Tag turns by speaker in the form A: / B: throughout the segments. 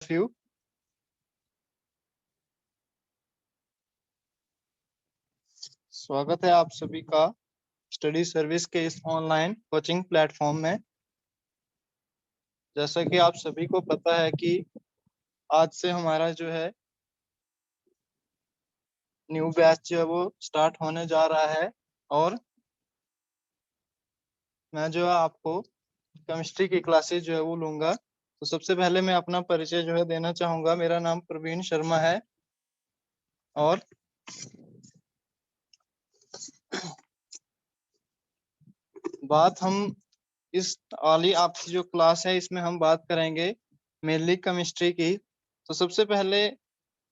A: You. स्वागत है आप सभी का स्टडी सर्विस के इस ऑनलाइन कोचिंग प्लेटफॉर्म में। जैसा कि आप सभी को पता है कि आज से हमारा जो है न्यू बैच जो है वो स्टार्ट होने जा रहा है और मैं जो है आपको केमिस्ट्री की क्लासेस जो है वो लूंगा। तो सबसे पहले मैं अपना परिचय जो है देना चाहूंगा। मेरा नाम प्रवीण शर्मा है और बात हम इस वाली आपकी जो क्लास है इसमें हम बात करेंगे मेनली केमिस्ट्री की। तो सबसे पहले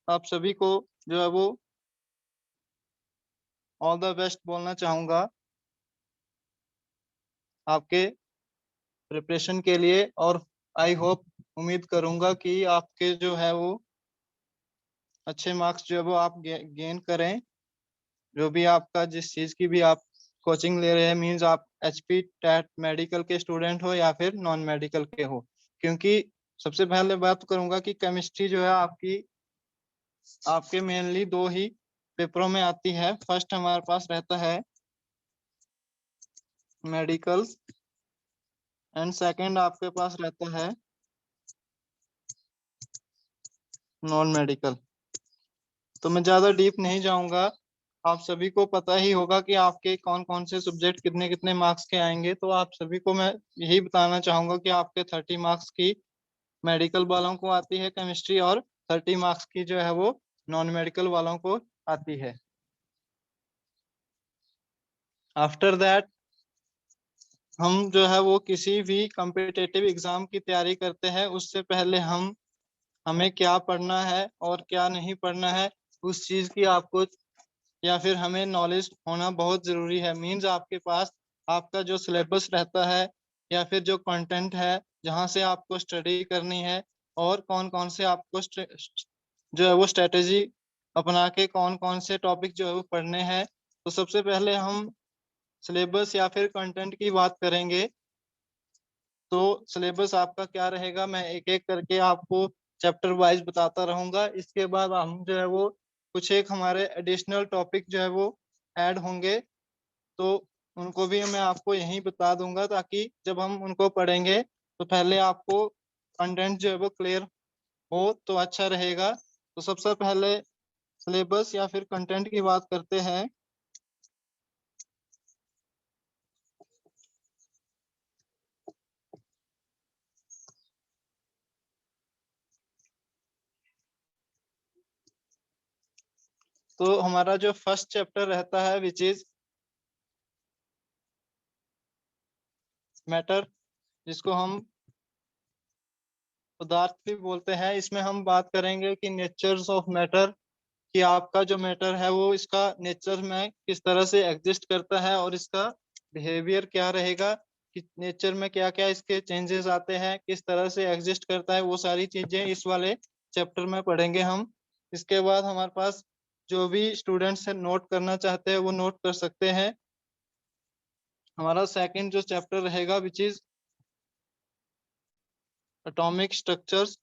A: आप सभी को जो है वो ऑल द बेस्ट बोलना चाहूंगा आपके प्रिपरेशन के लिए। और आई होप उम्मीद करूंगा कि आपके जो है वो अच्छे मार्क्स जो है वो आप गेन करें। जो भी आपका जिस चीज की भी आप कोचिंग ले रहे हैं, मींस आप एचपी टेट मेडिकल के स्टूडेंट हो या फिर नॉन मेडिकल के हो। क्योंकि सबसे पहले बात करूंगा कि केमिस्ट्री जो है आपकी आपके मेनली दो ही पेपरों में आती है। फर्स्ट हमारे पास रहता है मेडिकल एंड सेकंड आपके पास रहता है नॉन मेडिकल। तो मैं ज्यादा डीप नहीं जाऊंगा। आप सभी को पता ही होगा कि आपके कौन कौन से सब्जेक्ट कितने कितने मार्क्स के आएंगे। तो आप सभी को मैं यही बताना चाहूंगा कि आपके 30 मार्क्स की मेडिकल वालों को आती है केमिस्ट्री और 30 मार्क्स की जो है वो नॉन मेडिकल वालों को आती है। आफ्टर दैट हम जो है वो किसी भी कम्पिटेटिव एग्जाम की तैयारी करते हैं, उससे पहले हमें क्या पढ़ना है और क्या नहीं पढ़ना है उस चीज की आपको या फिर हमें नॉलेज होना बहुत जरूरी है। मींस आपके पास आपका जो सिलेबस रहता है या फिर जो कंटेंट है जहाँ से आपको स्टडी करनी है और कौन कौन से आपको जो है वो स्ट्रेटेजी अपना के कौन कौन से टॉपिक जो है वो पढ़ने हैं। तो सबसे पहले हम सिलेबस या फिर कंटेंट की बात करेंगे। तो सिलेबस आपका क्या रहेगा मैं एक एक करके आपको चैप्टर वाइज बताता रहूंगा। इसके बाद हम जो है वो कुछ एक हमारे एडिशनल टॉपिक जो है वो ऐड होंगे, तो उनको भी मैं आपको यहीं बता दूंगा ताकि जब हम उनको पढ़ेंगे तो पहले आपको कंटेंट जो है वो क्लियर हो तो अच्छा रहेगा। तो सबसे पहले सिलेबस या फिर कंटेंट की बात करते हैं। तो हमारा जो फर्स्ट चैप्टर रहता है विच इज मैटर, जिसको हम पदार्थ भी बोलते हैं। इसमें हम बात करेंगे कि नेचर्स ऑफ मैटर, कि आपका जो मैटर है वो इसका नेचर में किस तरह से एग्जिस्ट करता है और इसका बिहेवियर क्या रहेगा, कि नेचर में क्या क्या इसके चेंजेस आते हैं, किस तरह से एग्जिस्ट करता है, वो सारी चीजें इस वाले चैप्टर में पढ़ेंगे हम। इसके बाद हमारे पास जो भी स्टूडेंट्स नोट करना चाहते हैं वो नोट कर सकते हैं। हमारा सेकंड जो चैप्टर रहेगा which is atomic structures.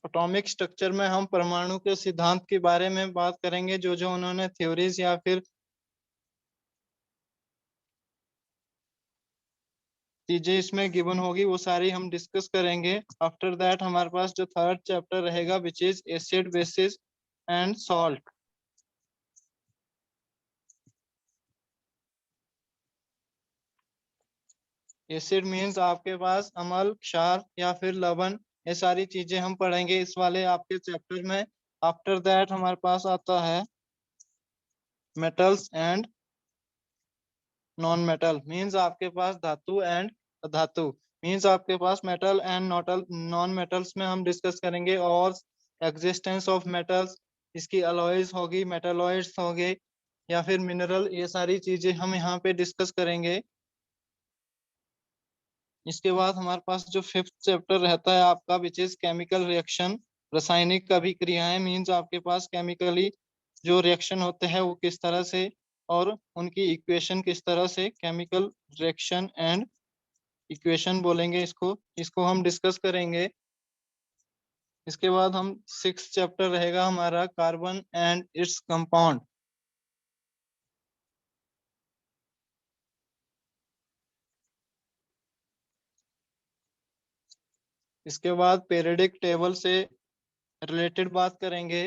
A: Atomic structure में हम परमाणु के सिद्धांत के बारे में बात करेंगे। जो जो उन्होंने थ्योरीज या फिर चीजें इसमें गिवन होगी वो सारी हम डिस्कस करेंगे। आफ्टर दैट हमारे पास जो थर्ड चैप्टर रहेगा which is acid basis and salt. Acid means आपके पास अम्ल, क्षार या फिर लवण, ये सारी चीजें हम पढ़ेंगे इस वाले आपके चैप्टर में। आफ्टर दैट हमारे पास आता है metals and non metal, means आपके पास धातु एंड धातु। मीन्स आपके पास मेटल एंड नॉन मेटल्स में हम डिस्कस करेंगे और एग्जिस्टेंस ऑफ मेटल्स, इसकी अलॉयज होगी, मेटलॉइड्स होंगे या फिर मिनरल, ये सारी चीजें हम यहाँ पे डिस्कस करेंगे। इसके बाद हमारे पास जो फिफ्थ चैप्टर रहता है आपका विच इज केमिकल रिएक्शन, रासायनिक अभिक्रियाएं। मीन्स आपके पास केमिकली जो रिएक्शन होते हैं वो किस तरह से और उनकी इक्वेशन किस तरह से, केमिकल रिएक्शन एंड इक्वेशन बोलेंगे इसको हम डिस्कस करेंगे। इसके बाद हम 6th चैप्टर रहेगा हमारा कार्बन एंड इट्स कंपाउंड। इसके बाद पीरियडिक टेबल से रिलेटेड बात करेंगे।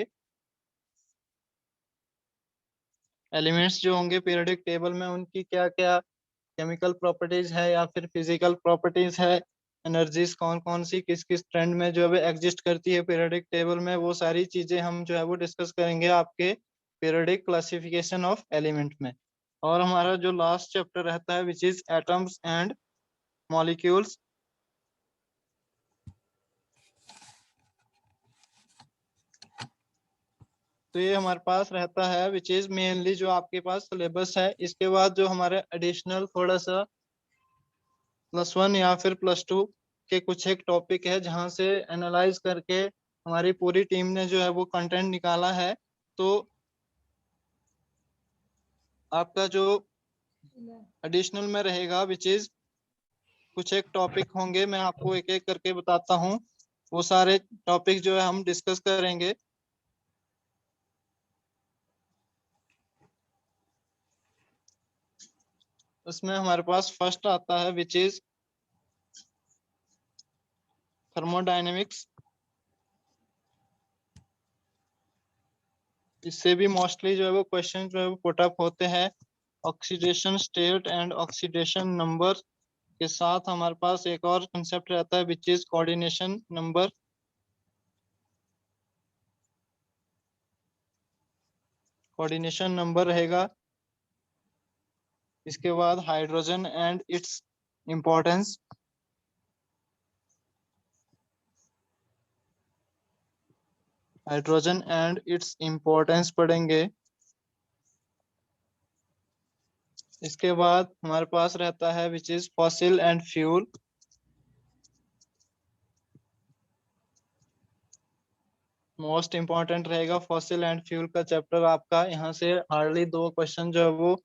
A: एलिमेंट्स जो होंगे पीरियडिक टेबल में उनकी क्या क्या केमिकल प्रॉपर्टीज है या फिर फिजिकल प्रॉपर्टीज है, एनर्जीज कौन कौन सी किस किस ट्रेंड में जो है एग्जिस्ट करती है पीरियडिक टेबल में, वो सारी चीजें हम जो है वो डिस्कस करेंगे आपके पीरियडिक क्लासिफिकेशन ऑफ एलिमेंट में। और हमारा जो लास्ट चैप्टर रहता है which is atoms and molecules. तो ये हमारे पास रहता है विच इज मेनली जो आपके पास सिलेबस है। इसके बाद जो हमारे एडिशनल थोड़ा सा +1 या फिर +2 के कुछ एक टॉपिक है जहाँ से एनालाइज करके हमारी पूरी टीम ने जो है वो कंटेंट निकाला है। तो आपका जो एडिशनल में रहेगा विच इज कुछ एक टॉपिक होंगे, मैं आपको एक एक करके बताता हूँ। वो सारे टॉपिक जो है हम डिस्कस करेंगे। उसमें हमारे पास फर्स्ट आता है विच इज थर्मोडायनेमिक्स। इससे भी मोस्टली जो है वो क्वेश्चन जो है वो पुट अप होते हैं। Oxidation state and oxidation number के साथ हमारे पास एक और कंसेप्ट रहता है which is coordination number. Coordination number रहेगा। इसके बाद hydrogen and its importance. Hydrogen and its importance पढ़ेंगे। इसके बाद हमारे पास रहता है which is fossil and fuel. Most important रहेगा फॉसिल एंड फ्यूल का चैप्टर आपका। यहाँ से हार्डली 2 क्वेश्चन जो है वो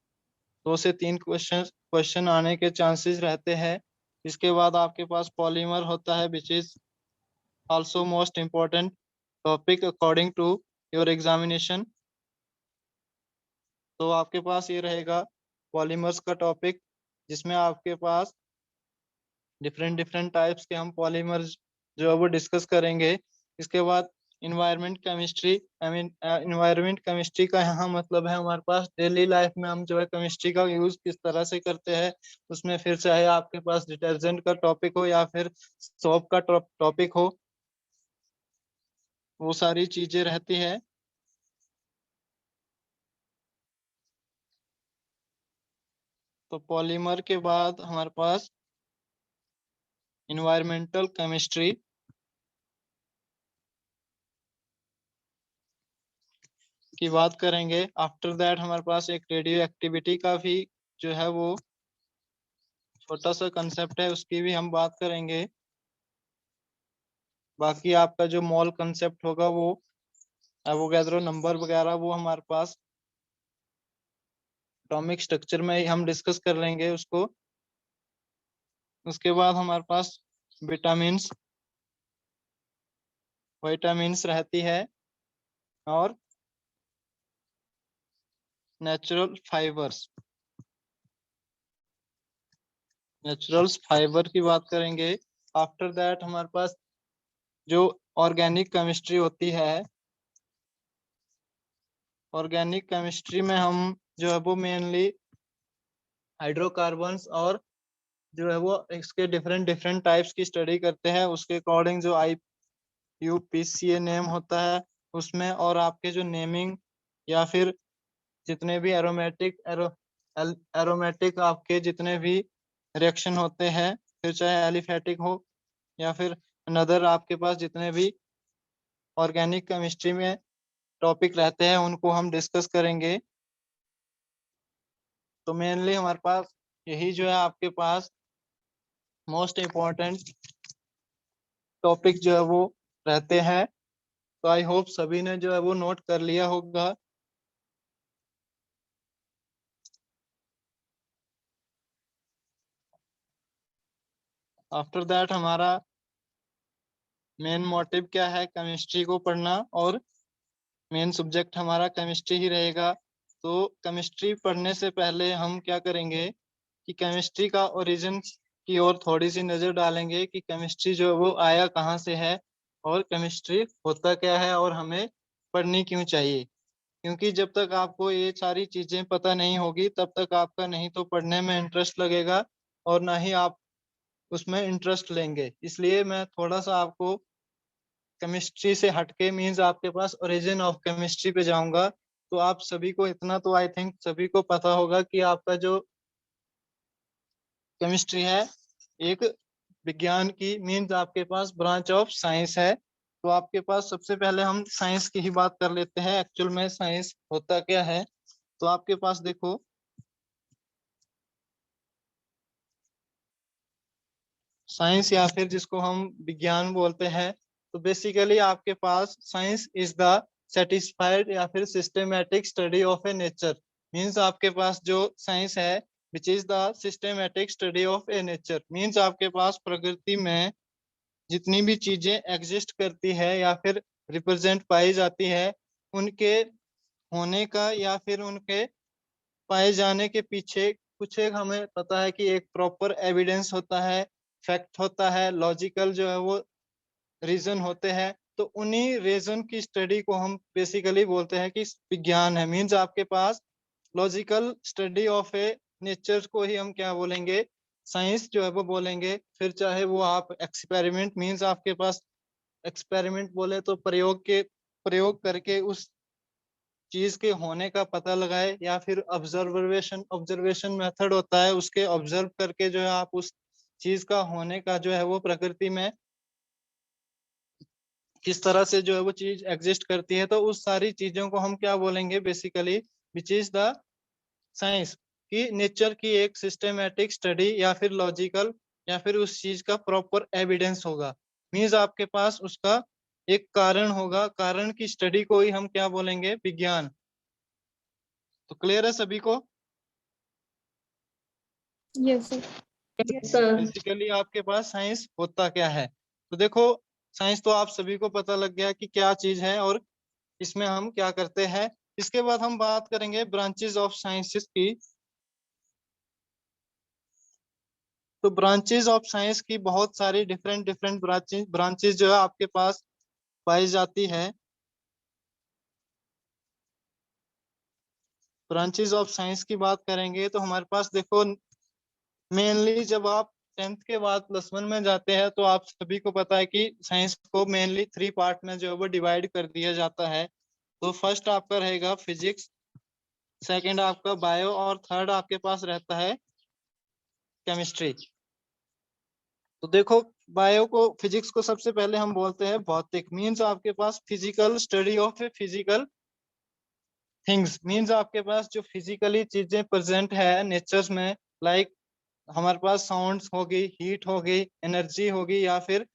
A: 2 से 3 क्वेश्चन आने के चांसेस रहते हैं। इसके बाद आपके पास पॉलीमर होता है which is also most important topic according to your examination. तो आपके पास ये रहेगा पॉलीमर्स का टॉपिक, जिसमें आपके पास डिफरेंट डिफरेंट टाइप्स के हम पॉलीमर्स जो है वो डिस्कस करेंगे। इसके बाद environment chemistry. I mean environment chemistry का यहाँ मतलब है हमारे पास डेली लाइफ में हम जो है केमिस्ट्री का यूज किस तरह से करते हैं। उसमें फिर चाहे आपके पास डिटर्जेंट का टॉपिक हो या फिर सोप का टॉपिक हो, वो सारी चीजें रहती है। तो पॉलीमर के बाद हमारे पास इन्वायरमेंटल केमिस्ट्री की बात करेंगे। आफ्टर दैट हमारे पास एक रेडियो एक्टिविटी का भी जो है वो छोटा सा कंसेप्ट है, उसकी भी हम बात करेंगे। बाकी आपका जो मॉल कंसेप्ट होगा वो एवोगैड्रो नंबर वगैरह वो हमारे पास एटॉमिक स्ट्रक्चर में ही हम डिस्कस कर लेंगे उसको। उसके बाद हमारे पास विटामिन्स विटामिन्स रहती है और नेचुरल फाइबर्स नेचुरल फाइबर की बात करेंगे। आफ्टर दैट हमारे पास जो ऑर्गेनिक केमिस्ट्री होती है, ऑर्गेनिक केमिस्ट्री में हम जो है वो मेनली हाइड्रोकार्बन्स और जो है वो इसके डिफरेंट डिफरेंट टाइप्स की स्टडी करते हैं। उसके अकॉर्डिंग जो IUPAC नेम होता है उसमें, और आपके जो नेमिंग या फिर जितने भी एरोमेटिक आपके जितने भी रिएक्शन होते हैं, फिर चाहे एलिफेटिक हो या फिर अनदर आपके पास जितने भी ऑर्गेनिक केमिस्ट्री में टॉपिक रहते हैं उनको हम डिस्कस करेंगे। तो मेनली हमारे पास यही जो है आपके पास मोस्ट इम्पोर्टेंट टॉपिक जो है वो रहते हैं। तो आई होप सभी ने जो है वो नोट कर लिया होगा। आफ्टर दैट हमारा मेन मोटिव क्या है, केमिस्ट्री को पढ़ना, और मेन सब्जेक्ट हमारा केमिस्ट्री ही रहेगा। तो केमिस्ट्री पढ़ने से पहले हम क्या करेंगे कि केमिस्ट्री का ओरिजिन की ओर थोड़ी सी नजर डालेंगे कि केमिस्ट्री जो है वो आया कहाँ से है, और केमिस्ट्री होता क्या है, और हमें पढ़नी क्यों चाहिए। क्योंकि जब तक आपको ये सारी चीजें पता नहीं होगी तब तक आपका नहीं तो पढ़ने में इंटरेस्ट लगेगा और ना ही आप उसमें इंटरेस्ट लेंगे। इसलिए मैं थोड़ा सा आपको केमिस्ट्री से हटके मींस आपके पास ओरिजिन ऑफ केमिस्ट्री पे जाऊंगा। तो आप सभी को इतना तो आई थिंक सभी को पता होगा कि आपका जो केमिस्ट्री है एक विज्ञान की मींस आपके पास ब्रांच ऑफ साइंस है। तो आपके पास सबसे पहले हम साइंस की ही बात कर लेते हैं, एक्चुअल में साइंस होता क्या है। तो आपके पास देखो साइंस या फिर जिसको हम विज्ञान बोलते हैं, तो बेसिकली आपके पास साइंस इज द सेटिस्फाइड या फिर systematic study of a nature. Means आपके पास जो साइंस है which is the systematic study of a nature, means आपके पास प्रकृति में जितनी भी चीजें एग्जिस्ट करती है या फिर रिप्रेजेंट पाई जाती है, उनके होने का या फिर उनके पाए जाने के पीछे कुछ एक हमें पता है कि एक प्रॉपर एविडेंस होता है, फैक्ट होता है, लॉजिकल जो है वो रीजन होते हैं। तो उन्हीं रीजन की स्टडी को हम बेसिकली बोलते हैं कि विज्ञान है। मींस आपके पास logical study of a nature को ही हम क्या बोलेंगे, साइंस जो है वो बोलेंगे। फिर चाहे वो आप एक्सपेरिमेंट मींस आपके पास एक्सपेरिमेंट बोले तो प्रयोग करके उस चीज के होने का पता लगाए, या फिर ऑब्जर्वेशन ऑब्जर्वेशन मेथड होता है, उसके ऑब्जर्व करके जो है आप उस चीज का होने का जो है वो प्रकृति में किस तरह से जो है वो चीज एग्जिस्ट करती है। तो उस सारी चीजों को हम क्या बोलेंगे basically, which is the science की नेचर की एक सिस्टमेटिक स्टडी या फिर लॉजिकल या फिर उस चीज का प्रॉपर एविडेंस होगा। मीन्स आपके पास उसका एक कारण होगा, कारण की स्टडी को ही हम क्या बोलेंगे, विज्ञान। तो क्लियर है सभी को।
B: Yes sir.
C: Yes sir.
A: Basically आपके पास साइंस होता क्या है। तो देखो साइंस तो आप सभी को पता लग गया कि क्या चीज है और इसमें हम क्या करते हैं। इसके बाद हम बात करेंगे ब्रांचेस ऑफ साइंसेस की। तो ब्रांचेस ऑफ साइंस की बहुत सारी डिफरेंट डिफरेंट ब्रांचेस जो है आपके पास पाई जाती है। ब्रांचेस ऑफ साइंस की बात करेंगे तो हमारे पास देखो मेनली जब आप 10th के बाद +1 में जाते हैं तो आप सभी को पता है कि साइंस को मेनली 3 पार्ट में जो है वो डिवाइड कर दिया जाता है। तो फर्स्ट आपका रहेगा फिजिक्स, सेकंड आपका बायो, और थर्ड आपके पास रहता है केमिस्ट्री। तो देखो बायो को फिजिक्स को सबसे पहले हम बोलते हैं भौतिक। मींस आपके पास physical study of a physical things. Means आपके पास जो फिजिकली चीजें प्रेजेंट है नेचर में, लाइक हमारे पास साउंड्स होगी, हीट होगी, एनर्जी होगी, या फिर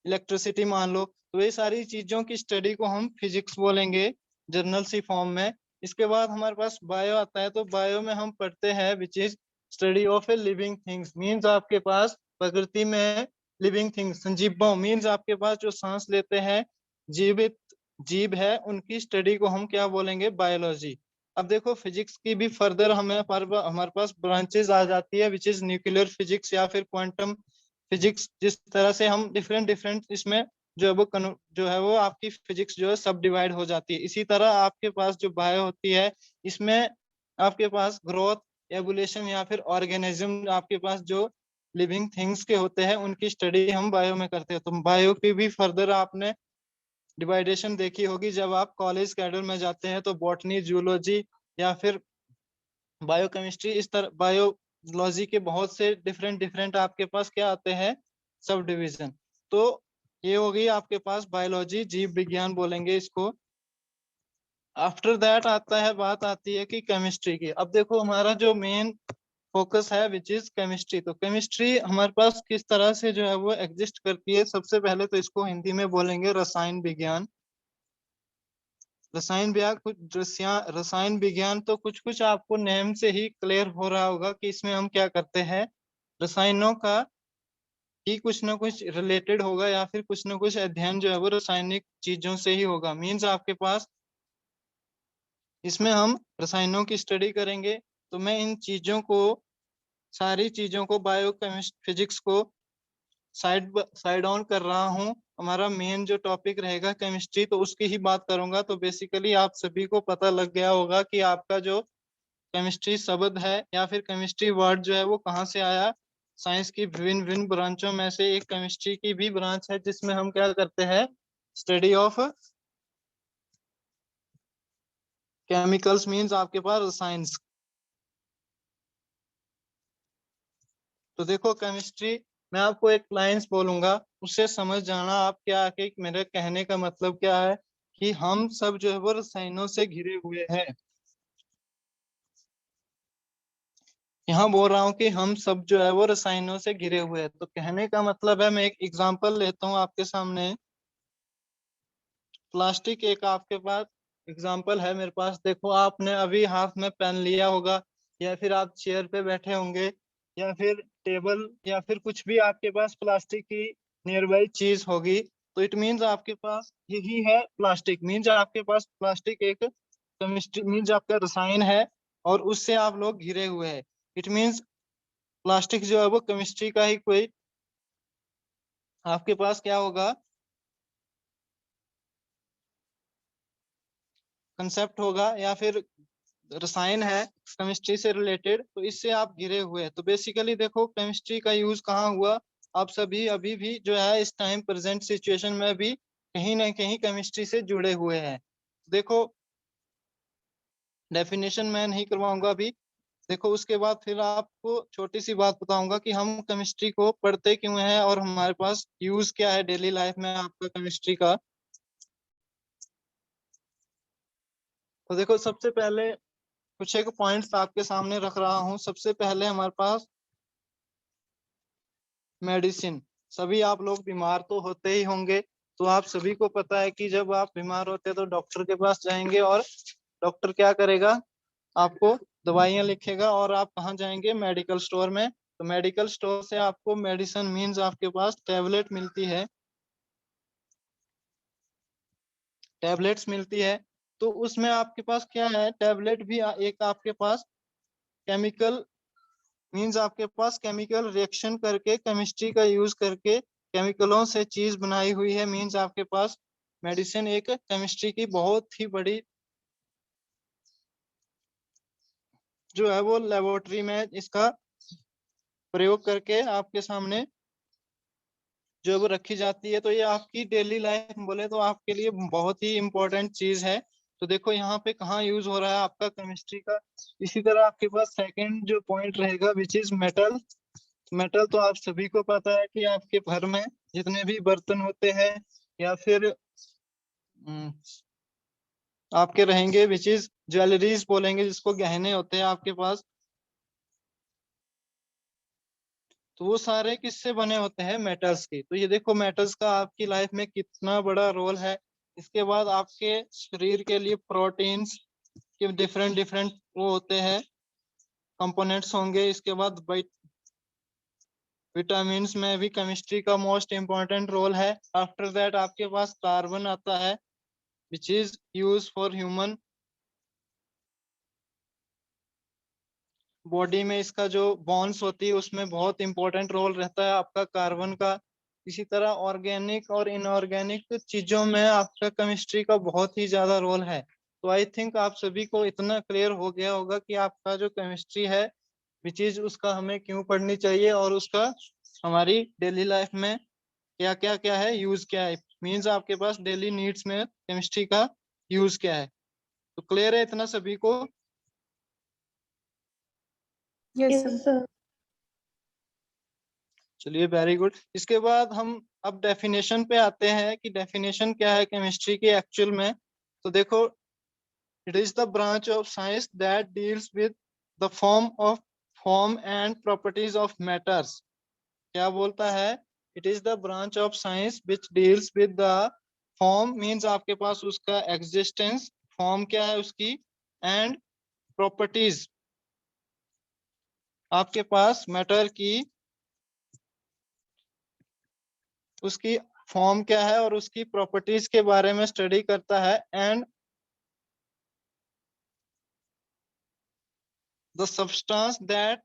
A: इलेक्ट्रिसिटी मान लो। तो ये सारी चीजों की स्टडी को हम फिजिक्स बोलेंगे जर्नल सी फॉर्म में। इसके बाद हमारे पास बायो आता है। तो बायो में हम पढ़ते हैं which is study of a living things. Means आपके पास प्रकृति में लिविंग थिंग्स, संजीवों, मींस आपके पास जो सांस लेते हैं जीवित जीव है, उनकी स्टडी को हम क्या बोलेंगे, बायोलॉजी। अब देखो फिजिक्स की भी फर्दर हमारे पास ब्रांचेस आ जाती है विच इज न्यूक्लियर फिजिक्स या फिर क्वांटम फिजिक्स। जिस तरह से हम डिफरेंट डिफरेंट इसमें जो है वो आपकी फिजिक्स जो है सब डिवाइड हो जाती है। इसी तरह आपके पास जो बायो होती है इसमें आपके पास ग्रोथ, एवोल्यूशन या फिर ऑर्गेनिज्म आपके पास जो लिविंग थिंग्स के होते हैं उनकी स्टडी हम बायो में करते हैं। तो बायो की भी फर्दर आपने डिवाइडेशन देखी होगी जब आप कॉलेज कैडर में जाते हैं। तो बॉटनी, जूलॉजी या फिर बायोकेमिस्ट्री, इस तरह बायोलॉजी के बहुत से डिफरेंट डिफरेंट आपके पास क्या आते हैं, सब डिवीजन। तो ये हो गई आपके पास बायोलॉजी, जीव विज्ञान बोलेंगे इसको। आफ्टर दैट आता है, बात आती है कि केमिस्ट्री की। अब देखो हमारा जो मेन फोकस है विच इज केमिस्ट्री। तो केमिस्ट्री हमारे पास किस तरह से जो है वो एग्जिस्ट करती है। सबसे पहले तो इसको हिंदी में बोलेंगे रसायन विज्ञान। रसायन विज्ञान तो कुछ कुछ आपको नेम से ही क्लियर हो रहा होगा कि इसमें हम क्या करते हैं, रसायनों का कि कुछ ना कुछ रिलेटेड होगा या फिर कुछ ना कुछ अध्ययन जो है वो रासायनिक चीजों से ही होगा। मीन्स आपके पास इसमें हम रसायनों की स्टडी करेंगे। तो मैं इन चीजों को, सारी चीजों को, बायो फिजिक्स को साइड ऑन कर रहा हूँ। हमारा मेन जो टॉपिक रहेगा केमिस्ट्री, तो उसकी ही बात करूंगा। तो बेसिकली आप सभी को पता लग गया होगा कि आपका जो केमिस्ट्री शब्द है या फिर केमिस्ट्री वर्ड जो है वो कहाँ से आया। साइंस की विभिन्न विभिन्न ब्रांचों में से एक केमिस्ट्री की भी ब्रांच है, जिसमें हम क्या करते हैं, स्टडी ऑफ केमिकल्स, मीन्स आपके पास साइंस। तो देखो केमिस्ट्री, मैं आपको एक लाइंस बोलूंगा, उससे समझ जाना आप क्या कि मेरे कहने का मतलब क्या है, कि हम सब जो है वो रसायनों से घिरे हुए हैं। यहाँ बोल रहा हूँ कि हम सब जो है वो रसायनों से घिरे हुए हैं। तो कहने का मतलब है, मैं एक एग्जांपल लेता हूँ आपके सामने। प्लास्टिक एक आपके पास एग्जांपल है मेरे पास। देखो आपने अभी हाथ में पेन लिया होगा, या फिर आप चेयर पे बैठे होंगे, या फिर टेबल, या फिर कुछ भी आपके पास प्लास्टिक की नियर बाई चीज होगी। तो इट मीन्स आपके पास यही है प्लास्टिक। मीन्स आपके पास प्लास्टिक एक केमिस्ट्री, मीन्स आपका रसायन है, और उससे आप लोग घिरे हुए हैं। इट मीन्स प्लास्टिक जो है वो केमिस्ट्री का ही कोई आपके पास क्या होगा, कंसेप्ट होगा, या फिर रसायन है केमिस्ट्री से रिलेटेड। तो इससे आप घिरे हुए हैं। तो बेसिकली देखो केमिस्ट्री का यूज कहाँ हुआ। आप सभी अभी भी जो है इस टाइम प्रेजेंट सिचुएशन में भी कहीं ना कहीं केमिस्ट्री से जुड़े हुए हैं। देखो डेफिनेशन मैं नहीं करवाऊंगा अभी। देखो उसके बाद फिर आपको छोटी सी बात बताऊंगा कि हम केमिस्ट्री को पढ़ते क्यों हैं, और हमारे पास यूज क्या है डेली लाइफ में आपका केमिस्ट्री का। तो देखो सबसे पहले कुछ एक पॉइंट्स आपके सामने रख रहा हूँ। सबसे पहले हमारे पास मेडिसिन। सभी आप लोग बीमार तो होते ही होंगे। तो आप सभी को पता है कि जब आप बीमार होते हैं तो डॉक्टर के पास जाएंगे, और डॉक्टर क्या करेगा, आपको दवाइयाँ लिखेगा, और आप कहाँ जाएंगे, मेडिकल स्टोर में। तो मेडिकल स्टोर से आपको मेडिसिन मीन्स आपके पास टैबलेट मिलती है, टैबलेट्स मिलती है। तो उसमें आपके पास क्या है, टैबलेट भी एक आपके पास केमिकल, मीन्स आपके पास केमिकल रिएक्शन करके, केमिस्ट्री का यूज करके केमिकलों से चीज बनाई हुई है। मीन्स आपके पास मेडिसिन एक केमिस्ट्री की बहुत ही बड़ी जो है वो लेबोरेटरी में इसका प्रयोग करके आपके सामने जो है वो रखी जाती है। तो ये आपकी डेली लाइफ में बोले तो आपके लिए बहुत ही इम्पोर्टेंट चीज है। तो देखो यहाँ पे कहाँ यूज हो रहा है आपका केमिस्ट्री का। इसी तरह आपके पास सेकंड जो पॉइंट रहेगा विच इज मेटल। मेटल तो आप सभी को पता है कि आपके घर में जितने भी बर्तन होते हैं, या फिर हम्म, आपके रहेंगे विच इज ज्वेलरीज बोलेंगे जिसको, गहने होते हैं आपके पास। तो वो सारे किससे बने होते हैं, मेटल्स के। तो ये देखो मेटल्स का आपकी लाइफ में कितना बड़ा रोल है। इसके बाद आपके शरीर के लिए प्रोटीन्स के डिफरेंट डिफरेंट वो होते हैं, कंपोनेंट्स होंगे। इसके बाद विटामिन्स में भी केमिस्ट्री का मोस्ट इम्पोर्टेंट रोल है। आफ्टर दैट आपके पास कार्बन आता है which is use for human body में। इसका जो बॉन्स होती है उसमें बहुत इंपॉर्टेंट रोल रहता है आपका कार्बन का। इसी तरह ऑर्गेनिक और इनऑर्गेनिक चीजों में आपका केमिस्ट्री का बहुत ही ज्यादा रोल है। तो आई थिंक आप सभी को इतना क्लियर हो गया होगा कि आपका जो केमिस्ट्री है विच इज उसका हमें क्यों पढ़नी चाहिए, और उसका हमारी डेली लाइफ में क्या क्या क्या है, यूज क्या है। मीन्स आपके पास डेली नीड्स में केमिस्ट्री का यूज क्या है। तो क्लियर है इतना सभी को।
B: Yes sir.
A: चलिए वेरी गुड। इसके बाद हम अब डेफिनेशन पे आते हैं कि डेफिनेशन क्या है केमिस्ट्री की एक्चुअल में। तो देखो it is the branch of science that deals with the form and properties of matters. क्या बोलता है, it is the branch of science which deals with the form, means आपके पास उसका एग्जिस्टेंस, फॉर्म क्या है उसकी, एंड प्रॉपर्टीज आपके पास मैटर की उसकी फॉर्म क्या है और उसकी प्रॉपर्टीज के बारे में स्टडी करता है। And the substance that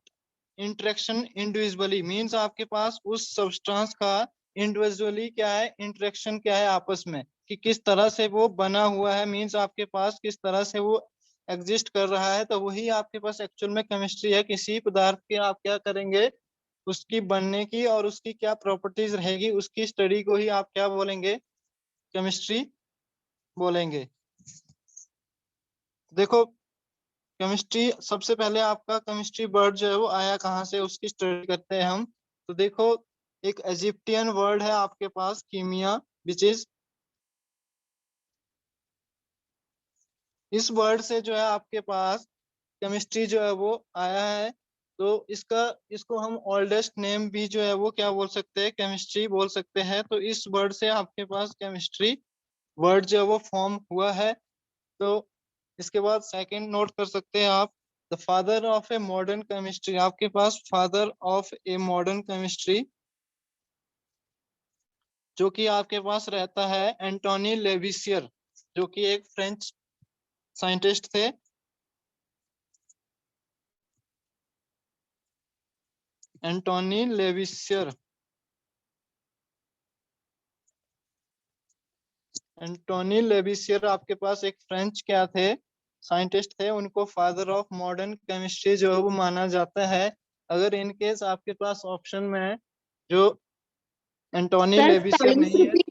A: interaction individually means आपके पास उस सब्सटेंस का इंडिविजुअली क्या है, इंटरेक्शन क्या है आपस में, कि किस तरह से वो बना हुआ है, मीन्स आपके पास किस तरह से वो एग्जिस्ट कर रहा है। तो वही आपके पास एक्चुअल में केमिस्ट्री है। किसी पदार्थ की आप क्या करेंगे, उसकी बनने की और उसकी क्या प्रॉपर्टीज रहेगी, उसकी स्टडी को ही आप क्या बोलेंगे, केमिस्ट्री बोलेंगे। देखो केमिस्ट्री, सबसे पहले आपका केमिस्ट्री वर्ड जो है वो आया कहाँ से, उसकी स्टडी करते हैं हम। तो देखो एक इजिप्टियन वर्ड है आपके पास कीमिया, विच इज, इस वर्ड से जो है आपके पास केमिस्ट्री जो है वो आया है। तो इसका, इसको हम ओल्डेस्ट नेम भी जो है वो क्या बोल सकते हैं, केमिस्ट्री बोल सकते हैं। तो इस वर्ड से आपके पास केमिस्ट्री वर्ड जो है वो फॉर्म हुआ है। तो इसके बाद सेकंड नोट कर सकते हैं आप, the father of a modern chemistry. आपके पास father of a modern chemistry जो कि आपके पास रहता है एंटोनी लेविसियर, जो कि एक फ्रेंच साइंटिस्ट थे। एंटोनी लेविसियर, एंटोनी लेविसियर आपके पास एक फ्रेंच क्या थे, साइंटिस्ट थे। उनको फादर ऑफ मॉडर्न केमिस्ट्री जो है वो माना जाता है। अगर इन केस आपके पास ऑप्शन में है जो एंटोनी
B: सर
A: लेविसियर
B: स्पेलिंग
A: नहीं है।
B: Repeat,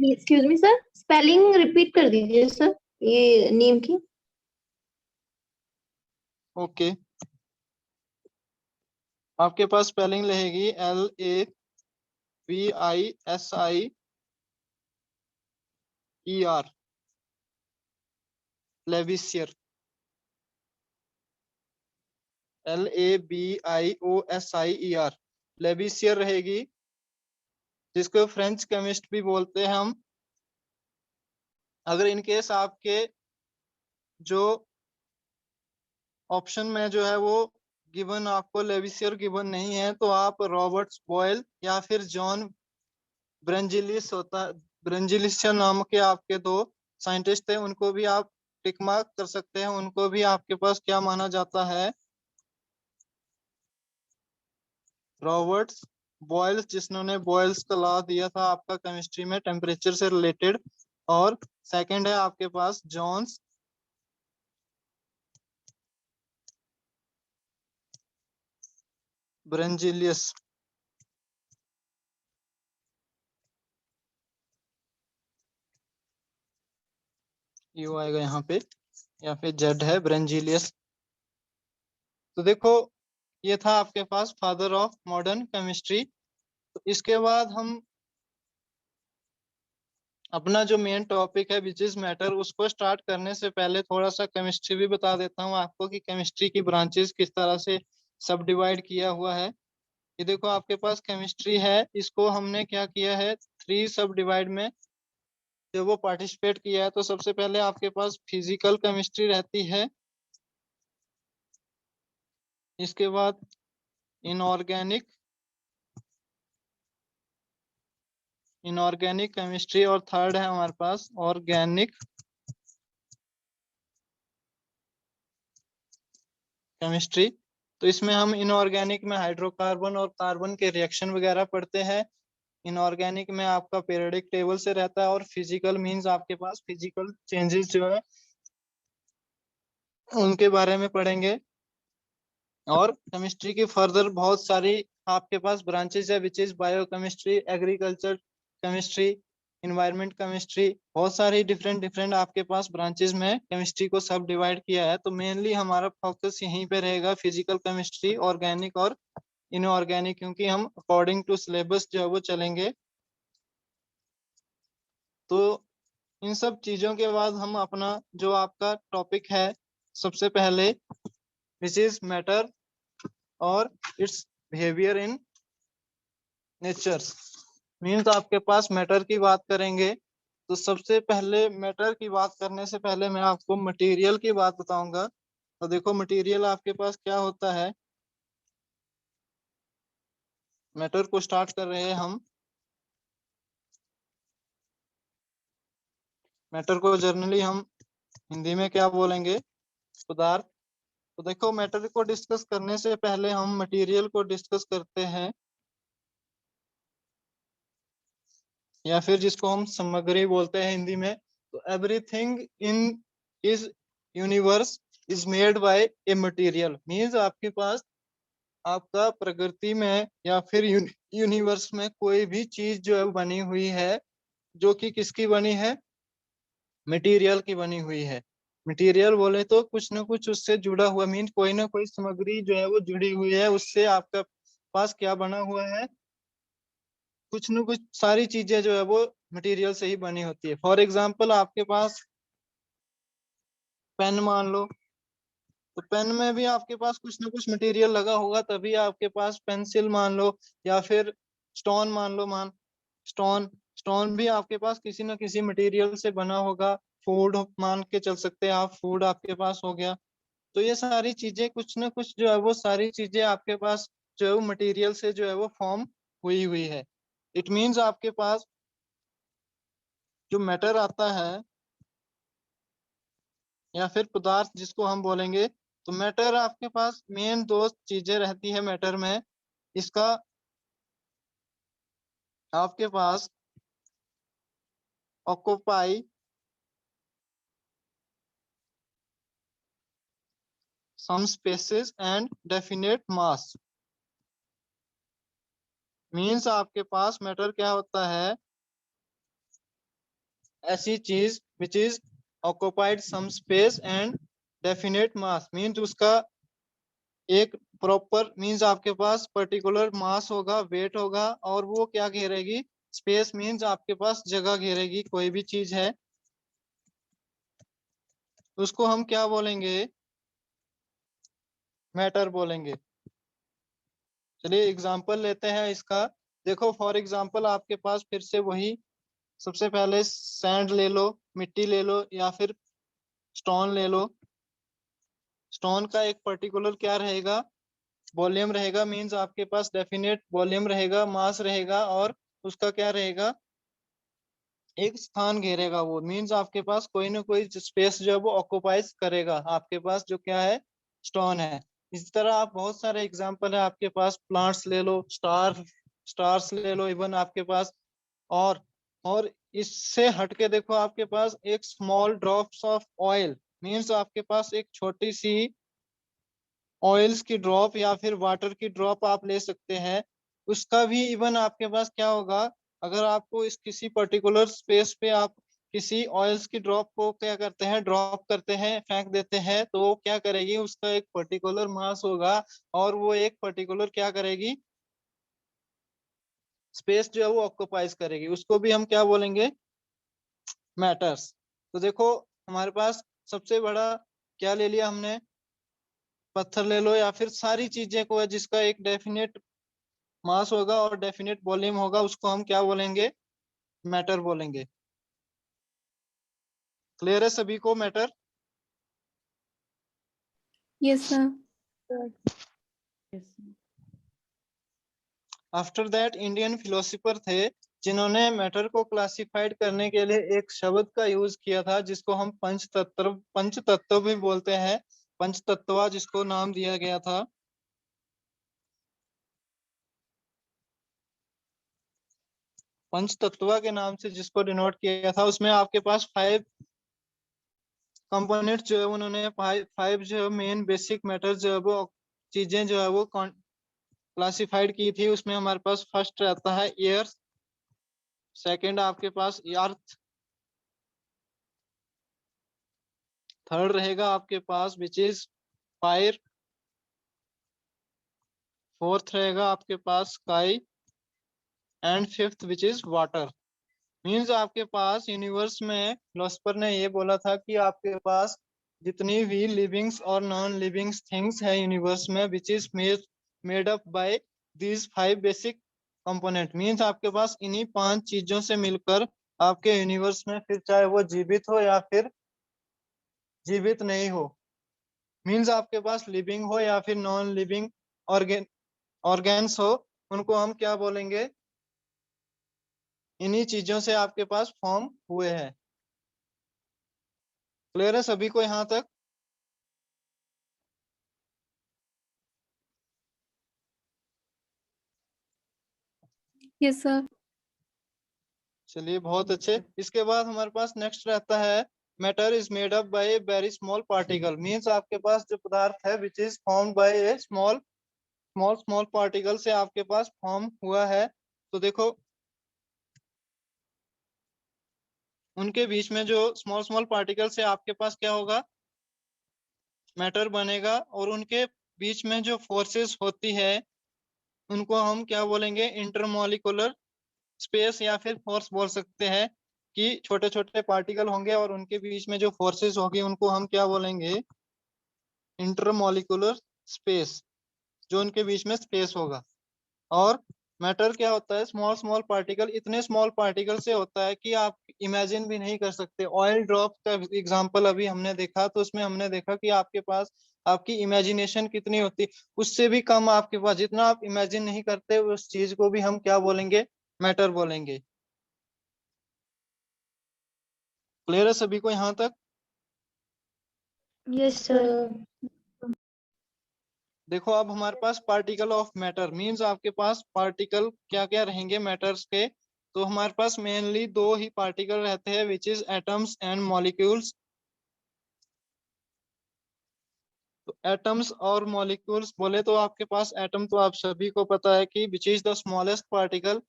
B: excuse me sir, spelling repeat कर दीजिए सर ये नेम की।
A: ओके, आपके पास स्पेलिंग रहेगी LAVISIER, लेविसियर, LABIOSIER, लेविसियर रहेगी, जिसको फ्रेंच केमिस्ट भी बोलते हैं हम। अगर इन केस आपके जो ऑप्शन में जो है वो गिवन, आपको लेविसियर गिवन नहीं है, तो आप रॉबर्ट्स बॉयल या फिर जॉन ब्रेंजिलिस होता, ब्रेंजिलिस नाम के आपके दो साइंटिस्ट थे, उनको भी आप टिक मार्क कर सकते हैं। उनको भी आपके पास क्या माना जाता है, रॉबर्ट्स बॉयल्स, जिन्होंने बॉयल्स का लॉ दिया था आपका केमिस्ट्री में टेम्परेचर से रिलेटेड। और सेकंड है आपके पास जॉन्स ब्रेंजिलियस, यू आएगा यहाँ पे, या फिर जेड है ब्रेंजिलियस। तो देखो ये था आपके पास फादर ऑफ मॉडर्न केमिस्ट्री। तो इसके बाद हम अपना जो मेन टॉपिक है विच इज मैटर, उसको स्टार्ट करने से पहले थोड़ा सा केमिस्ट्री भी बता देता हूँ आपको कि केमिस्ट्री की ब्रांचेस किस तरह से सब डिवाइड किया हुआ है। ये देखो आपके पास केमिस्ट्री है, इसको हमने क्या किया है, 3 सब डिवाइड में जो वो पार्टिसिपेट किया है। तो सबसे पहले आपके पास फिजिकल केमिस्ट्री रहती है, इसके बाद इनऑर्गेनिक, इनऑर्गेनिक केमिस्ट्री, और थर्ड है हमारे पास ऑर्गेनिक केमिस्ट्री। तो इसमें हम इनऑर्गेनिक में हाइड्रोकार्बन और कार्बन के रिएक्शन वगैरह पढ़ते हैं। इनऑर्गेनिक में आपका पीरियोडिक टेबल से रहता है। और फिजिकल मींस आपके पास फिजिकल चेंजेस जो है उनके बारे में पढ़ेंगे। और केमिस्ट्री की फर्दर बहुत सारी आपके पास ब्रांचेस है which is biochemistry, agriculture chemistry, environment chemistry, बहुत सारी डिफरेंट डिफरेंट आपके पास ब्रांचेस में केमिस्ट्री को सब डिवाइड किया है। तो मेनली हमारा फोकस यहीं पे रहेगा, फिजिकल केमिस्ट्री, ऑर्गेनिक और इनऑर्गेनिक, क्योंकि हम अकॉर्डिंग टू सिलेबस जो है वो चलेंगे। तो इन सब चीजों के बाद हम अपना जो आपका टॉपिक है सबसे पहले विच इज मैटर और it's behaviour in nature, means आपके पास मैटर की बात करेंगे। तो सबसे पहले मैटर की बात करने से पहले मैं आपको मटेरियल की बात बताऊंगा। तो देखो मटेरियल आपके पास क्या होता है, मैटर को स्टार्ट कर रहे हैं हम। मैटर को जनरली हम हिंदी में क्या बोलेंगे, पदार्थ। तो देखो मैटर को डिस्कस करने से पहले हम मटेरियल को डिस्कस करते हैं, या फिर जिसको हम सामग्री बोलते हैं हिंदी में। तो एवरीथिंग इन इस universe is made by a material, means आपके पास आपका प्रकृति में या फिर यूनिवर्स में कोई भी चीज जो है बनी हुई है, जो कि किसकी बनी है, मटेरियल की बनी हुई है। मटेरियल बोले तो कुछ ना कुछ उससे जुड़ा हुआ, मीन कोई ना कोई सामग्री जो है वो जुड़ी हुई है उससे। आपका पास क्या बना हुआ है, कुछ ना कुछ सारी चीजें जो है वो मटेरियल से ही बनी होती है। फॉर एग्जाम्पल आपके पास पेन मान लो, तो पेन में भी आपके पास कुछ ना कुछ मटेरियल लगा होगा, तभी आपके पास पेंसिल मान लो, या फिर स्टोन मान लो, स्टोन स्टोन भी आपके पास किसी न किसी मटेरियल से बना होगा। फूड मान के चल सकते हैं आप, फूड आपके पास हो गया। तो ये सारी चीजें कुछ ना कुछ जो है वो सारी चीजें आपके पास जो है वो मटेरियल से जो है वो फॉर्म हुई हुई है। इट मीन्स आपके पास जो मैटर आता है या फिर पदार्थ जिसको हम बोलेंगे, तो मैटर आपके पास मेन दो चीजें रहती है मैटर में। इसका आपके पास occupy some spaces and definite mass, means आपके पास मैटर क्या होता है, ऐसी चीज which is occupied some space and definite mass, means उसका एक प्रॉपर, मीन्स आपके पास पर्टिकुलर मास होगा, वेट होगा, और वो क्या घेरेगी, स्पेस, मीन्स आपके पास जगह घेरेगी। कोई भी चीज है उसको हम क्या बोलेंगे, मैटर बोलेंगे। चलिए एग्जांपल लेते हैं इसका। देखो फॉर एग्जांपल आपके पास फिर से वही, सबसे पहले सैंड ले लो, मिट्टी ले लो, या फिर स्टोन ले लो। स्टोन का एक पर्टिकुलर क्या रहेगा, वॉल्यूम रहेगा, मींस आपके पास डेफिनेट वॉल्यूम रहेगा, मास रहेगा, और उसका क्या रहेगा, एक स्थान घेरेगा। वो मींस आपके पास कोई ना कोई स्पेस जो है वो ऑक्यूपाइज करेगा आपके पास, जो क्या है, स्टोन है। इस तरह आप बहुत सारे एग्जांपल है आपके पास, प्लांट्स ले लो, स्टार्स ले लो इवन आपके पास। और और इससे हटके देखो आपके पास एक small drops of oil, means आपके पास एक छोटी सी ऑयल्स की ड्रॉप या फिर वाटर की ड्रॉप आप ले सकते हैं। उसका भी इवन आपके पास क्या होगा, अगर आपको इस किसी पर्टिकुलर स्पेस पे आप किसी ऑयल्स की ड्रॉप को क्या करते हैं, ड्रॉप करते हैं, फेंक देते हैं, तो वो क्या करेगी, उसका एक पर्टिकुलर मास होगा, और वो एक पर्टिकुलर क्या करेगी, स्पेस जो है वो ऑक्यूपाइज करेगी। उसको भी हम क्या बोलेंगे, मैटर्स। तो देखो हमारे पास सबसे बड़ा क्या ले लिया हमने, पत्थर ले लो, या फिर सारी चीजें को है जिसका एक डेफिनेट मास होगा और डेफिनेट वॉल्यूम होगा, उसको हम क्या बोलेंगे, मैटर बोलेंगे। क्लियर है सभी को matter.
B: Yes sir.
A: After that Indian philosopher थे जिन्होंने मैटर को क्लासिफाइड करने के लिए एक शब्द का यूज किया था, जिसको हम पंच तत्व भी बोलते हैं, पंच तत्वा जिसको नाम दिया गया था। पंच तत्वा के नाम से जिसको डिनोट किया गया था, उसमें आपके पास 5 कंपोनेंट जो है उन्होंने फाइव जो है मेन बेसिक मैटर जो है वो चीजें जो है वो क्लासिफाइड की थी। उसमें हमारे पास फर्स्ट रहता है एयर, सेकंड आपके पास अर्थ, थर्ड रहेगा आपके पास विच इज फायर, फोर्थ रहेगा आपके पास sky, and fifth which is water. Means आपके पास यूनिवर्स में फिलोसफर ने ये बोला था कि आपके पास जितनी भी लिविंग्स और नॉन लिविंग्स थिंग्स है यूनिवर्स में, which is made up by these 5 basic component, means आपके पास इन्हीं 5 चीजों से मिलकर आपके यूनिवर्स में, फिर चाहे वो जीवित हो या फिर जीवित नहीं हो, मीन्स आपके पास लिविंग हो या फिर नॉन लिविंग ऑर्गेन ऑर्गेन्स हो, उनको हम क्या बोलेंगे, इन्हीं चीजों से आपके पास फॉर्म हुए हैं। क्लियर है सभी को यहाँ तक?
B: Yes sir.
A: चलिए बहुत अच्छे। इसके बाद हमारे पास नेक्स्ट रहता है matter is made up by a very small particle. Means आपके पास जो पदार्थ है which is formed bye A small small small particle से आपके पास फॉर्म हुआ है। तो देखो उनके बीच में जो स्मॉल स्मॉल पार्टिकल से आपके पास क्या होगा, मैटर बनेगा। और उनके बीच में जो फोर्सेस होती है उनको हम क्या बोलेंगे, इंटरमॉलिक्यूलर स्पेस या फिर फोर्स बोल सकते हैं। कि छोटे छोटे पार्टिकल होंगे और उनके बीच में जो फोर्सेस होगी उनको हम क्या बोलेंगे, इंटरमॉलिक्यूलर स्पेस, जो उनके बीच में स्पेस होगा। और मैटर क्या होता है, स्मॉल स्मॉल पार्टिकल, इतने स्मॉल पार्टिकल से होता है कि आप इमेजिन भी नहीं कर सकते। ऑयल ड्रॉप का एग्जांपल अभी हमने देखा तो उसमें हमने देखा कि आपके पास आपकी इमेजिनेशन कितनी होती, उससे भी कम आपके पास, जितना आप इमेजिन नहीं करते उस चीज को भी हम क्या बोलेंगे, मैटर बोलेंगे। क्लियर है सभी को यहाँ तक?
B: Yes sir.
A: देखो अब हमारे पास पार्टिकल ऑफ मैटर मींस आपके पास पार्टिकल क्या क्या रहेंगे मैटर्स के। तो हमारे पास मेनली दो ही पार्टिकल रहते हैं which is atoms and molecules. तो एटम्स और मॉलिक्यूल्स बोले तो आपके पास एटम तो आप सभी को पता है कि विच इज द स्मॉलेस्ट पार्टिकल,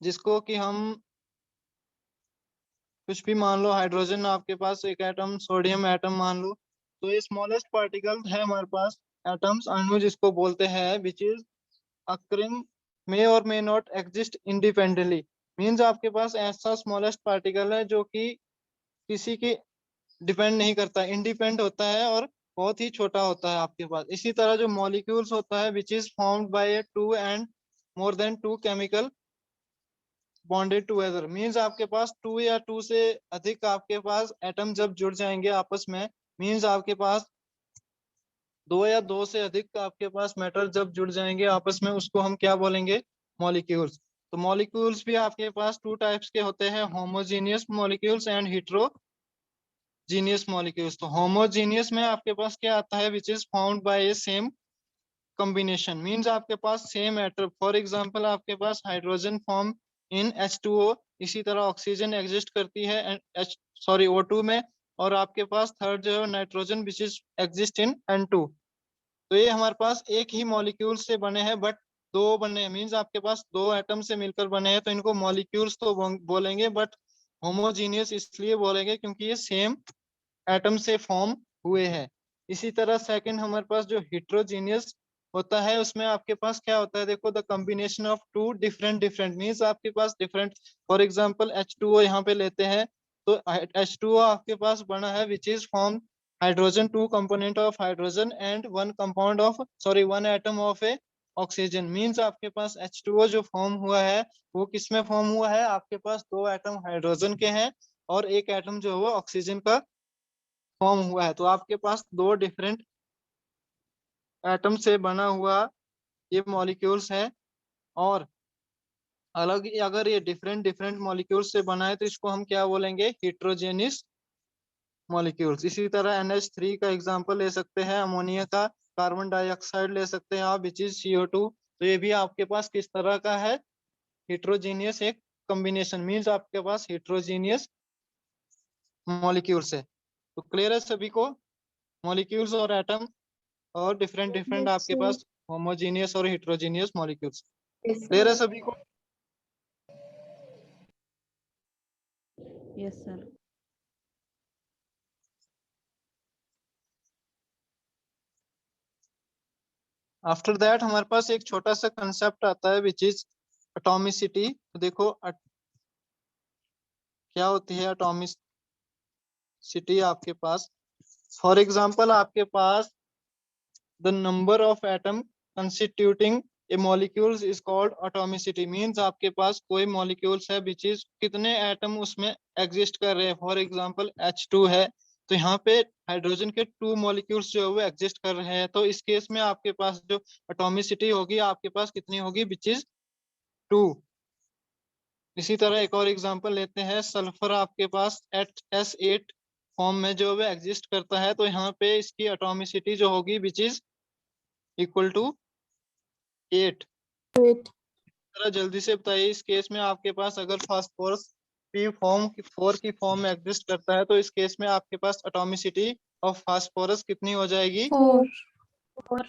A: जिसको कि हम कुछ भी मान लो, हाइड्रोजन आपके पास एक एटम, सोडियम एटम मान लो। तो ये स्मॉलेस्ट पार्टिकल है हमारे पास एटम्स, अणु जिसको बोलते हैं, विच इज अक्रिंग मे और may not exist independently. Means आपके पास ऐसा स्मॉलेस्ट पार्टिकल है जो कि किसी की डिपेंड नहीं करता, इंडिपेंडेंट होता है और बहुत ही छोटा होता है आपके पास। इसी तरह जो मॉलिक्यूल्स होता है which is formed by two and more than two chemical bonded together. Means आपके पास टू या टू से अधिक आपके पास एटम जब जुड़ जाएंगे आपस में, मीन्स आपके पास दो या दो से अधिक आपके पास मैटर जब जुड़ जाएंगे आपस में, उसको हम क्या बोलेंगे, मॉलिक्यूल्स। तो मॉलिक्यूल्स भी आपके पास टू टाइप्स के होते हैं, homogeneous molecules and genius molecules. तो होमोजीनियस में आपके पास क्या आता है, which is found by A same combination. Means आपके पास सेम एटम, फॉर एग्जांपल आपके पास हाइड्रोजन फॉर्म इन H2O, इसी तरह ऑक्सीजन एग्जिस्ट करती है O2 में। और आपके पास थर्ड जो है nitrogen which is exist in N2। तो ये हमारे पास एक ही मॉलिक्यूल से बने हैं, बट दो बने हैं, मींस आपके पास दो एटम से मिलकर बने हैं, तो इनको मॉलिक्यूल्स तो बोलेंगे, बट होमोजीनियस इसलिए बोलेंगे क्योंकि ये सेम एटम से फॉर्म हुए हैं। इसी तरह सेकंड हमारे पास जो हिट्रोजीनियस होता है, उसमें आपके पास क्या होता है, देखो the combination of two different different, means आपके पास डिफरेंट, फॉर एग्जांपल H2O यहाँ पे लेते हैं। तो H2O आपके पास बना है which is form hydrogen, two component of hydrogen and one compound of one atom of a oxygen. Means आपके पास H2O जो फॉर्म हुआ है वो किस में फॉर्म हुआ है, आपके पास दो एटम हाइड्रोजन के हैं और एक एटम जो है वो ऑक्सीजन का फॉर्म हुआ है। तो आपके पास दो डिफरेंट एटम से बना हुआ ये मॉलिक्यूल्स है। और अलग अगर ये डिफरेंट डिफरेंट मॉलिक्यूल्स से बना है तो इसको हम क्या बोलेंगे, हिट्रोजेनियस मॉलिक्यूल्स। इसी तरह NH3 का एग्जांपल ले सकते हैं, अमोनिया का कार्बन डाइऑक्साइड ले सकते हैं आप, विच इज CO2। तो ये भी आपके पास किस तरह का है, हिट्रोजीनियस एक कॉम्बिनेशन, मीन्स आपके पास हिट्रोजीनियस मॉलिक्यूल्स है। तो क्लियर है सभी को, मॉलिक्यूल्स और एटम और डिफरेंट डिफरेंट
B: यस
A: आपके
B: सर।
A: पास होमोजीनियस और हिट्रोजीनियस मॉलिक्यूल्स।
B: यस
A: क्लियर है
B: सर।
A: सभी को?
C: Yes sir.
A: आफ्टर दैट हमारे पास एक छोटा सा कंसेप्ट आता है विच इज एटॉमिसिटी। तो देखो क्या होती है एटॉमिसिटी आपके पास, फॉर एग्जांपल आपके पास the number of atom constituting a molecules is called atomicity. Means आपके पास कोई मॉलिक्यूल्स है विच इज कितने एटम उसमें एग्जिस्ट कर रहे हैं, फॉर एग्जांपल H2 है तो यहाँ पे हाइड्रोजन के टू मॉलिक्यूल्स जो है वो एग्जिस्ट कर रहे हैं। तो इस केस में आपके पास जो एटॉमिसिटी होगी आपके पास कितनी होगी, विच इज 2। इसी तरह एक और एग्जांपल लेते हैं, सल्फर आपके पास एट S8 फॉर्म में जो है एग्जिस्ट करता है, तो यहाँ पे इसकी एटॉमिसिटी जो होगी विच इज इक्वल टू 8। जरा जल्दी से बताइए, इस केस में आपके पास अगर फास्फोरस पी फॉर्म 4 की फॉर्म में एग्जिस्ट करता है, तो इस केस में आपके पास एटॉमिसिटी ऑफ फास्फोरस कितनी हो जाएगी?
B: 4।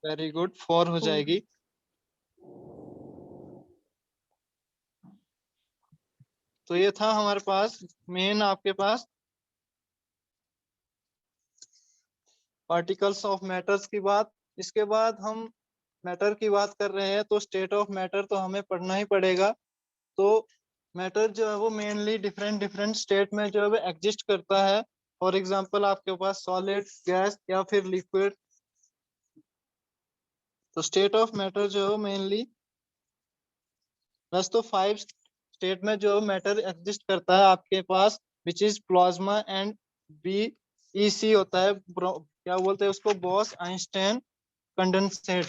A: वेरी गुड, 4 हो जाएगी। तो ये था हमारे पास मेन आपके पास पार्टिकल्स ऑफ मैटर्स की बात। इसके बाद हम मैटर की बात कर रहे हैं, तो स्टेट ऑफ मैटर तो हमें पढ़ना ही पड़ेगा। तो मैटर जो है वो मेनली डिफरेंट डिफरेंट स्टेट में जो है एग्जिस्ट करता है। फॉर एग्जांपल आपके पास सॉलिड, गैस या फिर लिक्विड। तो स्टेट ऑफ मैटर जो है मेनली बस तो 5 स्टेट में जो मैटर एग्जिस्ट करता है आपके पास, which is plasma and BEC होता है, क्या बोलते हैं उसको, बॉस आइंस्टाइन कंडेंसेट।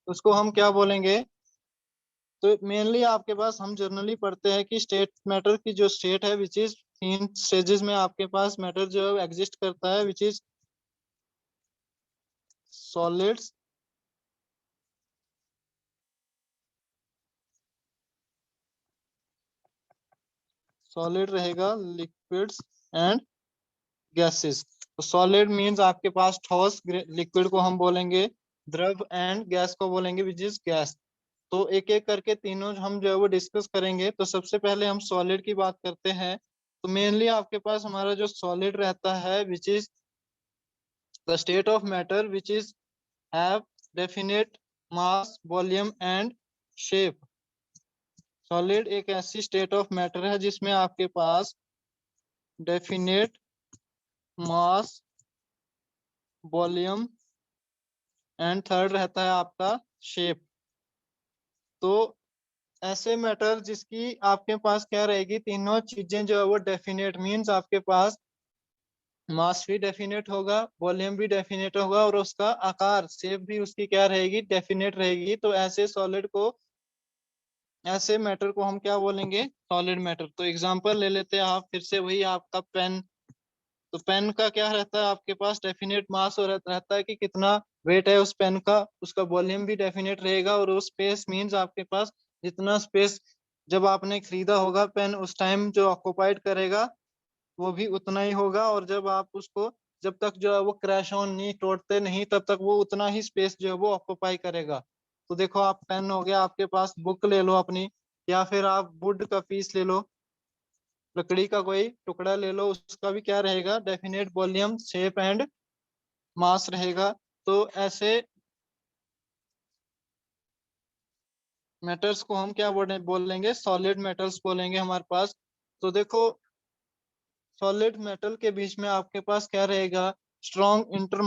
A: उसको हम क्या बोलेंगे? तो मेनली आपके पास हम जनरली पढ़ते हैं कि स्टेट मैटर की जो स्टेट है विच इज 3 स्टेजेस में आपके पास मैटर जो है एग्जिस्ट करता है, विच इज सॉलिड्स, सॉलिड रहेगा, लिक्विड्स एंड गैसेस। तो सॉलिड मींस आपके पास ठोस, लिक्विड को हम बोलेंगे द्रव, एंड गैस को बोलेंगे विच इज गैस। तो एक एक करके तीनों हम जो है वो डिस्कस करेंगे। तो सबसे पहले हम सॉलिड की बात करते हैं। तो मेनली आपके पास हमारा जो सॉलिड रहता है which is the state of matter which is have definite mass, volume and shape. Solid एक ऐसी स्टेट ऑफ मैटर है जिसमें आपके पास definite mass, volume and third रहता है आपका शेप। तो ऐसे मैटर जिसकी आपके पास क्या रहेगी, तीनों चीजें जो है वो डेफिनेट मींस आपके पास मास भी डेफिनेट होगा, वॉल्यूम भी डेफिनेट होगा, और उसका आकार, शेप भी उसकी क्या रहेगी, डेफिनेट रहेगी। तो ऐसे सॉलिड को, ऐसे मैटर को हम क्या बोलेंगे, सॉलिड मैटर। तो एग्जांपल ले लेते हैं आप फिर से, वही आपका पेन। तो पेन का क्या रहता है आपके पास, डेफिनेट मास और रहता है कि कितना वेट है उस पेन का, उसका वॉल्यूम भी डेफिनेट रहेगा, और वो स्पेस मींस आपके पास जितना स्पेस जब आपने खरीदा होगा पेन उस टाइम जो ऑक्युपाइड करेगा वो भी उतना ही होगा, और जब आप उसको, जब तक जो है वो क्रैश ऑन नहीं, तोड़ते नहीं, तब तक वो उतना ही स्पेस जो है वो ऑक्युपाई करेगा। तो देखो, आप पेन हो गया आपके पास, बुक ले लो अपनी, या फिर आप वुड का पीस ले लो, लकड़ी का कोई टुकड़ा ले लो, उसका भी क्या रहेगा, definite volume, shape and mass रहेगा। तो ऐसे मेटल्स को हम क्या बोलेंगे, सॉलिड मेटल्स बोलेंगे हमारे पास। तो देखो, सॉलिड मेटल के बीच में आपके पास क्या रहेगा, स्ट्रॉन्ग इंटर